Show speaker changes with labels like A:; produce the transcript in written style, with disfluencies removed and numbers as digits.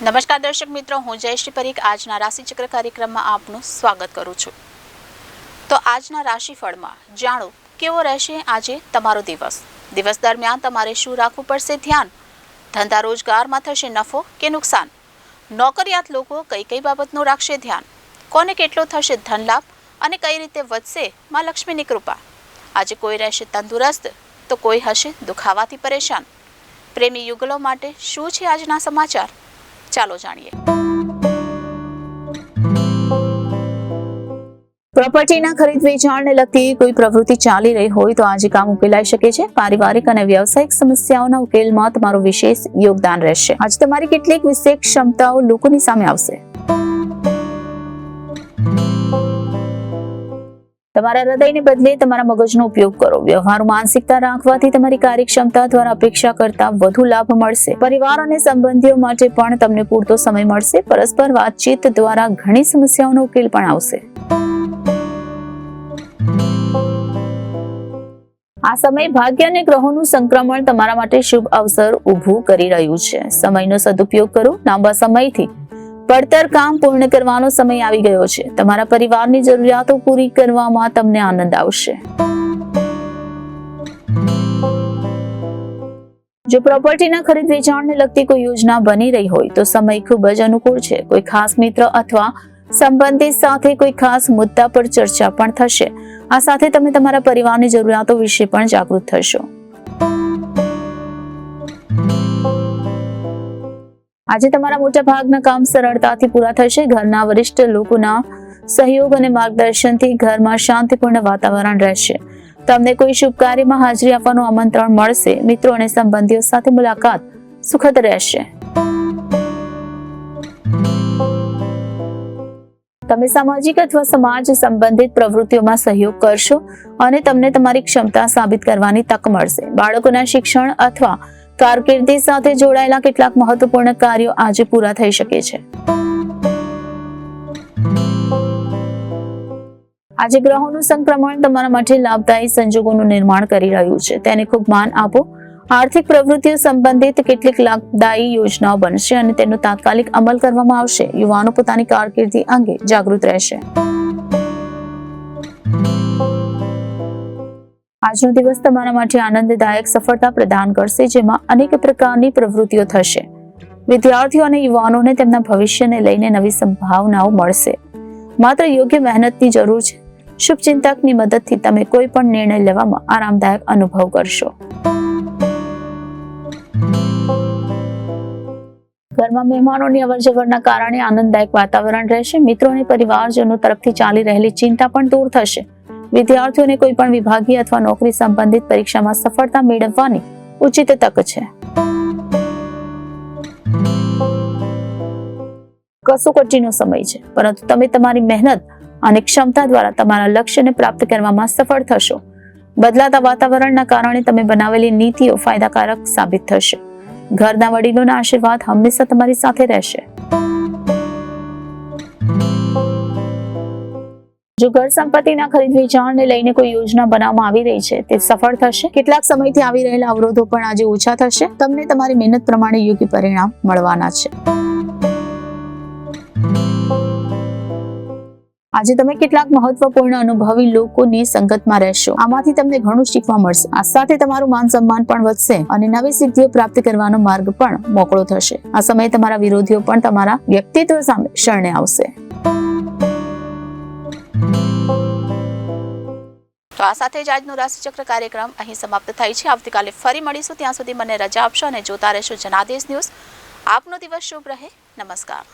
A: નમસ્કાર દર્શક મિત્રો, હું જયશ્રી પરીખ આજના રાશિચક્ર કાર્યક્રમમાં આપનું સ્વાગત કરું છું। તો આજના રાશિફળમાં જાણો કેવો રહેશે આજે તમારો દિવસ। દિવસ દરમિયાન તમારે શું રાખવું પડશે ધ્યાન। ધંધા રોજગારમાં થશે નફો કે નુકસાન। નોકરિયાત લોકો કઈ બાબતનું રાખશે ધ્યાન। કોને કેટલો થશે ધન લાભ અને કઈ રીતે વધશે માં લક્ષ્મીની કૃપા। આજે કોઈ રહેશે તંદુરસ્ત તો કોઈ હશે દુખાવાથી પરેશાન। પ્રેમી યુગલો માટે શું છે આજના સમાચાર, ચાલો જાણીએ। પ્રોપર્ટીના ખરીદ વેચાણને લગતી કોઈ પ્રવૃત્તિ ચાલી રહી હોય તો આજે કામ ઉકેલાઈ શકે છે। પારિવારિક અને વ્યવસાયિક સમસ્યાઓના ઉકેલમાં તમારું વિશેષ યોગદાન રહેશે। આજે તમારી કેટલીક વિશેષ ક્ષમતાઓ લોકોની સામે આવશે। તમારા હૃદયને બદલે તમારા મગજનો ઉપયોગ કરો। વ્યવહારમાં માનસિકતા રાખવાથી તમારી કાર્યક્ષમતા દ્વારા અપેક્ષા કરતા વધુ લાભ મળશે। પરિવાર અને સંબંધીઓ માટે પણ તમને પૂરતો સમય મળશે। પરસ્પર વાતચીત દ્વારા ઘણી સમસ્યાઓનો ઉકેલ પણ આવશે। આ સમય ભાગ્ય અને ગ્રહોનું સંક્રમણ તમારા માટે શુભ અવસર ઊભું કરી રહ્યું છે। સમયનો સદુપયોગ કરો। લાંબા સમયથી પડતર કામ પૂર્ણ કરવાનો સમય આવી ગયો છે। તમારા પરિવારની જરૂરિયાતો પૂરી કરવામાં તમને આનંદ આવશે। જો પ્રોપર્ટીના ખરીદ વેચાણને લગતી કોઈ યોજના બની રહી હોય તો સમય ખૂબ જ અનુકૂળ છે। કોઈ ખાસ મિત્ર અથવા સંબંધી સાથે કોઈ ખાસ મુદ્દા પર ચર્ચા પણ થશે। આ સાથે તમે તમારા પરિવારની જરૂરિયાતો વિશે પણ જાગૃત થશો। આજે તમારા મોટા ભાગના કામ સરળતાથી પૂરા થશે। ઘરના વરિષ્ઠ લોકોના સહયોગ અને માર્ગદર્શનથી ઘરમાં શાંતિપૂર્ણ વાતાવરણ રહેશે। તમને કોઈ શુભ કાર્યમાં હાજરી આપવાનું આમંત્રણ મળશે। મિત્રો અને સંબંધીઓ સાથે મુલાકાત સુખદ રહેશે। તમે સામાજિક અથવા સમાજ સંબંધિત પ્રવૃત્તિઓમાં સહયોગ કરશો અને તમને તમારી ક્ષમતા સાબિત કરવાની તક મળશે। બાળકોના શિક્ષણ અથવા કારકિર્દી સાથે જોડાયેલા કેટલાક મહત્વપૂર્ણ કાર્યો આજે પૂરા થઈ શકે છે। આજે ગ્રહોનું સંક્રમણ તમારા માટે લાભદાયી સંજોગોનું નિર્માણ કરી રહ્યું છે, તેને ખૂબ માન આપો। આર્થિક પ્રવૃત્તિઓ સંબંધિત કેટલીક લાભદાયી યોજનાઓ બનશે અને તેનો તાત્કાલિક અમલ કરવામાં આવશે। યુવાનો પોતાની કારકિર્દી અંગે જાગૃત રહેશે। આજનો દિવસ તમારા માટે આનંદદાયક સફળતા પ્રદાન કરશે, જેમાં અનેક પ્રકારની પ્રવૃત્તિઓ થશે। વિદ્યાર્થીઓ અને યુવાનોને તેમના ભવિષ્યને લઈને નવી સંભાવનાઓ મળશે। માત્ર યોગ્ય મહેનતની જરૂર છે। શુભચિંતકની મદદથી તમે કોઈ પણ નિર્ણય લેવામાં આરામદાયક અનુભવ કરશો। ઘરમાં મહેમાનોની અવરજવરના કારણે આનંદદાયક વાતાવરણ રહેશે। મિત્રો અને પરિવારજનો તરફથી ચાલી રહેલી ચિંતા પણ દૂર થશે। વિદ્યાર્થીઓને કોઈ પણ વિભાગીય અથવા નોકરી સંબંધિત પરીક્ષામાં સફળતા મેળવવાની ઉચિત તક છે। કસોકટીનો સમય છે, પરંતુ તમે તમારી મહેનત અને ક્ષમતા દ્વારા તમારા લક્ષ્યને પ્રાપ્ત કરવામાં સફળ થશો। બદલાતા વાતાવરણના કારણે તમે બનાવેલી નીતિઓ ફાયદાકારક સાબિત થશે। ઘરના વડીલોના આશીર્વાદ હંમેશા તમારી સાથે રહેશે। જો ઘર સંપત્તિના ખરીદ વેચાણને લઈને કોઈ યોજના બનાવવામાં આવી રહી છે તે સફળ થશે। કેટલાક સમયથી આવી રહેલા અવરોધો પણ આજે ઓછા થશે। તમને તમારી મહેનત પ્રમાણે યોગ્ય પરિણામ મળવાના છે। આજે તમે કેટલાક મહત્વપૂર્ણ અનુભવી લોકોની સંગતમાં રહેશો। આમાંથી તમને ઘણું શીખવા મળશે। આ સાથે તમારું માન સન્માન પણ વધશે અને નવી સિદ્ધિઓ પ્રાપ્ત કરવાનો માર્ગ પણ મોકળો થશે। આ સમયે તમારા વિરોધીઓ પણ તમારા વ્યક્તિત્વ સામે શરણે આવશે। તો આ સાથે જ આજનો રાશિચક્ર કાર્યક્રમ અહીં સમાપ્ત થાય છે। આવતીકાલે ફરી મળીશું, ત્યાં સુધી મને રજા આપશો અને જોતા રહેશો જનાદેશ ન્યૂઝ। આપનો દિવસ શુભ રહે। નમસ્કાર।